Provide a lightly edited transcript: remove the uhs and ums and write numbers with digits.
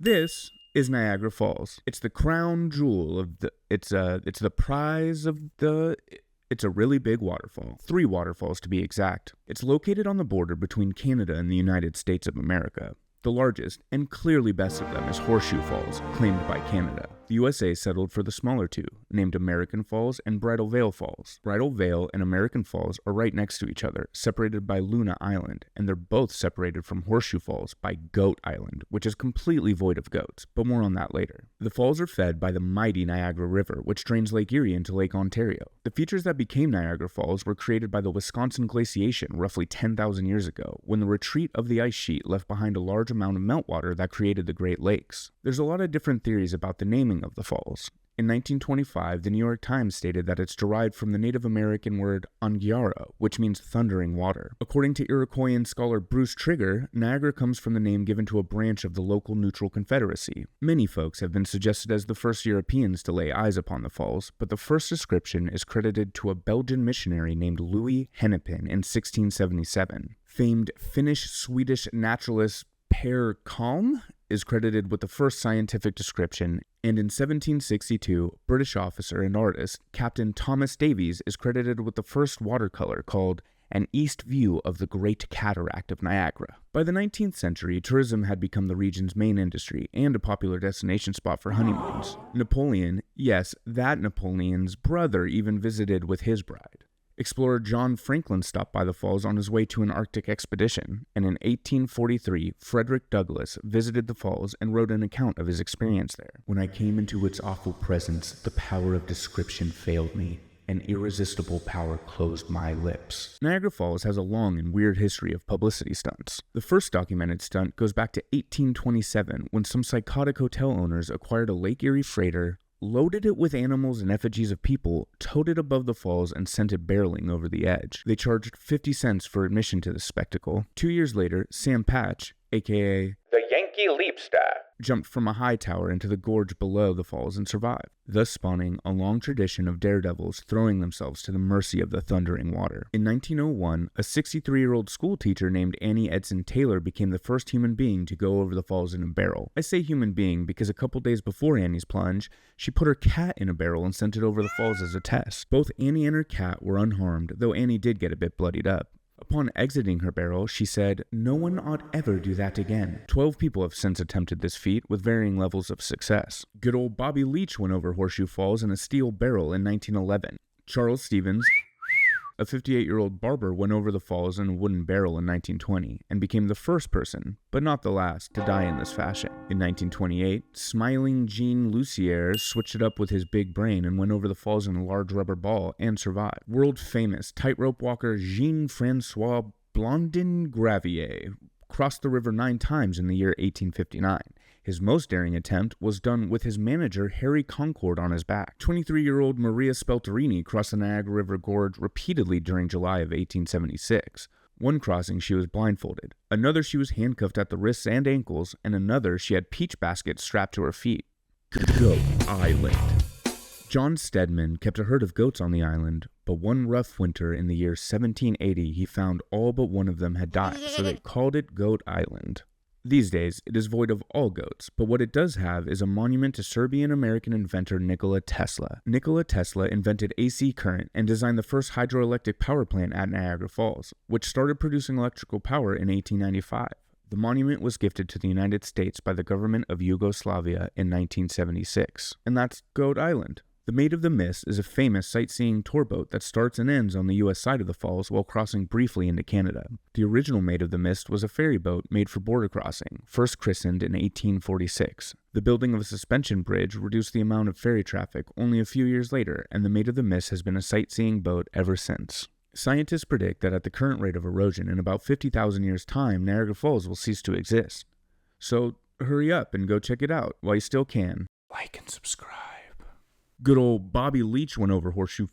This is Niagara Falls. It's the crown jewel of the. It's the prize of the. It's a really big waterfall. 3 waterfalls to be exact. It's located on the border between Canada and the United States of America. The largest, and clearly best of them, is Horseshoe Falls, claimed by Canada. The USA settled for the smaller 2, named American Falls and Bridal Veil Falls. Bridal Veil and American Falls are right next to each other, separated by Luna Island, and they're both separated from Horseshoe Falls by Goat Island, which is completely void of goats, but more on that later. The falls are fed by the mighty Niagara River, which drains Lake Erie into Lake Ontario. The features that became Niagara Falls were created by the Wisconsin glaciation roughly 10,000 years ago, when the retreat of the ice sheet left behind a large amount of meltwater that created the Great Lakes. There's a lot of different theories about the naming of the falls. In 1925, the New York Times stated that it's derived from the Native American word Anguiara, which means thundering water. According to Iroquoian scholar Bruce Trigger, Niagara comes from the name given to a branch of the local neutral confederacy. Many folks have been suggested as the first Europeans to lay eyes upon the falls, but the first description is credited to a Belgian missionary named Louis Hennepin in 1677. Famed Finnish-Swedish naturalist Per Kalm is credited with the first scientific description, and in 1762, British officer and artist Captain Thomas Davies is credited with the first watercolor called An East View of the Great Cataract of Niagara. By the 19th century, tourism had become the region's main industry and a popular destination spot for honeymoons. Napoleon, yes, that Napoleon's brother, even visited with his bride. Explorer John Franklin stopped by the falls on his way to an Arctic expedition, and in 1843, Frederick Douglass visited the falls and wrote an account of his experience there. When I came into its awful presence, the power of description failed me. An irresistible power closed my lips. Niagara Falls has a long and weird history of publicity stunts. The first documented stunt goes back to 1827, when some psychotic hotel owners acquired a Lake Erie freighter, loaded it with animals and effigies of people, towed it above the falls, and sent it barreling over the edge. They charged 50 cents for admission to the spectacle. 2 years later, Sam Patch, aka the Yankee Leapstar, jumped from a high tower into the gorge below the falls and survived, thus spawning a long tradition of daredevils throwing themselves to the mercy of the thundering water. In 1901, a 63-year-old school teacher named Annie Edson Taylor became the first human being to go over the falls in a barrel. I say human being because a couple days before Annie's plunge, she put her cat in a barrel and sent it over the falls as a test. Both Annie and her cat were unharmed, though Annie did get a bit bloodied up. Upon exiting her barrel, she said, "No one ought ever do that again." 12 people have since attempted this feat with varying levels of success. Good old Bobby Leach went over Horseshoe Falls in a steel barrel in 1911. Charles Stevens, a 58-year-old barber, went over the falls in a wooden barrel in 1920 and became the first person, but not the last, to die in this fashion. In 1928, smiling Jean Lucier switched it up with his big brain and went over the falls in a large rubber ball and survived. World-famous tightrope walker Jean-Francois Blondin Gravier crossed the river 9 times in the year 1859. His most daring attempt was done with his manager Harry Concord on his back. 23-year-old Maria Spelterini crossed the Niagara River Gorge repeatedly during July of 1876. One crossing she was blindfolded, another she was handcuffed at the wrists and ankles, and another she had peach baskets strapped to her feet. Goat Island. John Stedman kept a herd of goats on the island, but one rough winter in the year 1780 he found all but one of them had died, so they called it Goat Island. These days, it is void of all goats, but what it does have is a monument to Serbian-American inventor Nikola Tesla. Nikola Tesla invented AC current and designed the first hydroelectric power plant at Niagara Falls, which started producing electrical power in 1895. The monument was gifted to the United States by the government of Yugoslavia in 1976, and that's Goat Island. The Maid of the Mist is a famous sightseeing tour boat that starts and ends on the U.S. side of the falls while crossing briefly into Canada. The original Maid of the Mist was a ferry boat made for border crossing, first christened in 1846. The building of a suspension bridge reduced the amount of ferry traffic only a few years later, and the Maid of the Mist has been a sightseeing boat ever since. Scientists predict that at the current rate of erosion, in about 50,000 years' time, Niagara Falls will cease to exist. So hurry up and go check it out while you still can. Like and subscribe. Good old Bobby Leach went over Horseshoe